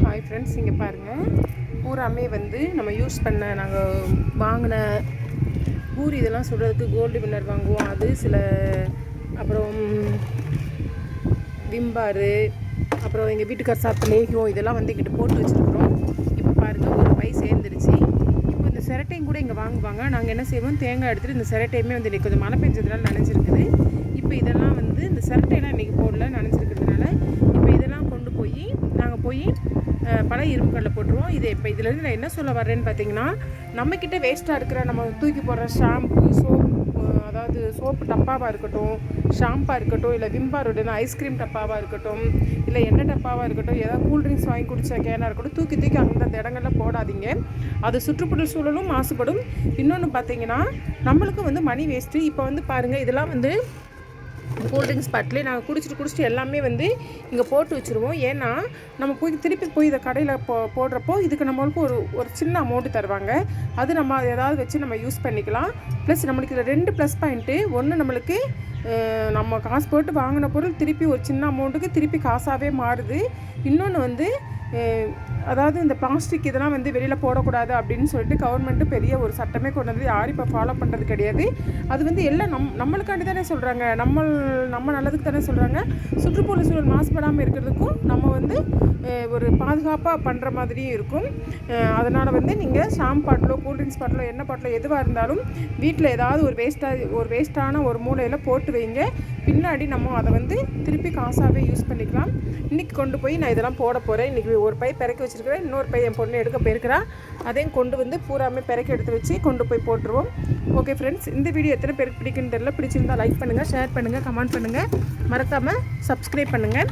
Hi friends, இங்கே பாருங்கள். பூராமே வந்து நம்ம யூஸ் பண்ண நாங்கள் வாங்கின பூரி இதெல்லாம் சுடுறதுக்கு கோல்டு வின்னர் வாங்குவோம். அது சில அப்புறம் விம்பாரு, அப்புறம் எங்கள் வீட்டுக்கார் சாப்பிட்ட லேகியம் இதெல்லாம் வந்து எங்கிட்ட போட்டு வச்சுருக்குறோம். இப்போ பாருங்கள், ஒரு பை சேர்ந்துருச்சு. இப்போ இந்த சிரட்டையும் கூட இங்கே வாங்குவாங்க. நாங்கள் என்ன செய்வோம், தேங்காய் எடுத்துகிட்டு இந்த சிரட்டையுமே வந்து இன்றைக்கி கொஞ்சம் மழை பெஞ்சதுனால நனைஞ்சிருக்குது. இப்போ இதெல்லாம் வந்து இந்த சிரட்டையெல்லாம் இன்றைக்கி போடல, நனைஞ்சிருக்கிறதுனால இப்போ இதெல்லாம் கொண்டு போய் நாங்கள் பழைய இரும்பு கல்லில் போட்டுருவோம். இது இப்போ இதுலேருந்து நான் என்ன சொல்ல வரேன்னு பார்த்தீங்கன்னா, நம்மக்கிட்ட வேஸ்ட்டாக இருக்கிற நம்ம தூக்கி போடுற ஷாம்பு, அதாவது சோப்பு டப்பாவாக இருக்கட்டும், ஷாம்பாக இருக்கட்டும், இல்லை விம்பாரோட ஐஸ்கிரீம் டப்பாவாக இருக்கட்டும், இல்லை எண்ணெய் டப்பாவாக இருக்கட்டும், ஏதாவது கூல்ட்ரிங்க்ஸ் வாங்கி குடித்த கேனாக இருக்கட்டும், தூக்கி அந்தந்த இடங்களில் போடாதீங்க. அது சுற்றுப்புற சூழலும் மாசுபடும். இன்னொன்று பார்த்தீங்கன்னா, நம்மளுக்கும் வந்து மணி வேஸ்ட்டு. இப்போ வந்து பாருங்கள், இதெல்லாம் வந்து கூல்ட்ரிங்க்ஸ் பாட்டிலே நாங்கள் குடிச்சிட்டு எல்லாமே வந்து இங்கே போட்டு வச்சுருவோம். ஏன்னா நம்ம திருப்பி போய் இதை கடையில் போடுறப்போ இதுக்கு நம்மளுக்கு ஒரு சின்ன அமௌண்ட்டு தருவாங்க. அது நம்ம ஏதாவது வச்சு நம்ம யூஸ் பண்ணிக்கலாம். ப்ளஸ் நம்மளுக்கு இதில் 2 ப்ளஸ் பாயிண்ட்டு. ஒன்று, நம்மளுக்கு நம்ம காசு போட்டு வாங்கின பொருள் திருப்பி ஒரு சின்ன அமௌண்ட்டுக்கு திருப்பி காசாகவே மாறுது. இன்னொன்று வந்து அதாவது இந்த பிளாஸ்டிக் இதெல்லாம் வந்து வெளியில் போடக்கூடாது அப்படின்னு சொல்லிட்டு கவர்மெண்ட்டு பெரிய ஒரு சட்டமே கொண்டு வந்து யாரும் இப்போ ஃபாலோ பண்ணுறது கிடையாது. அது வந்து எல்லாம் நம்மளுக்காண்டி தானே சொல்கிறாங்க, நம்ம நல்லதுக்கு தானே சொல்கிறாங்க. சுற்றுப்புற சூழல் மாசுபடாமல் இருக்கிறதுக்கும் நம்ம வந்து ஒரு பாதுகாப்பாக பண்ணுற மாதிரியும் இருக்கும். அதனால் வந்து நீங்கள் ஷாம்பு பாட்டிலோ, கூல்ட்ரிங்க்ஸ் பாட்டிலோ, எண்ணெய் பாட்டிலோ எதுவாக இருந்தாலும் வீட்டில் ஏதாவது ஒரு வேஸ்ட்டான ஒரு மூலையில் போட்டு வைங்க. பின்னாடி நம்ம அதை வந்து திருப்பி காசாகவே யூஸ் பண்ணிக்கலாம். இன்றைக்கி கொண்டு போய் நான் இதெல்லாம் போட போகிறேன். இன்றைக்கி ஒரு பை பிறக்கி வச்சுருக்கிறேன், இன்னொரு பை என் பொண்ணு எடுக்க போயிருக்கிறா. அதையும் கொண்டு வந்து பூராமே பிறக்கி எடுத்து வச்சு கொண்டு போய் போட்டுருவோம். ஓகே ஃப்ரெண்ட்ஸ், இந்த வீடியோ எத்தனை பேருக்கு பிடிக்குன்னு தெரியல. பிடிச்சிருந்தால் லைக் பண்ணுங்கள், ஷேர் பண்ணுங்கள், கமெண்ட் பண்ணுங்கள், மறக்காமல் சப்ஸ்கிரைப் பண்ணுங்கள்.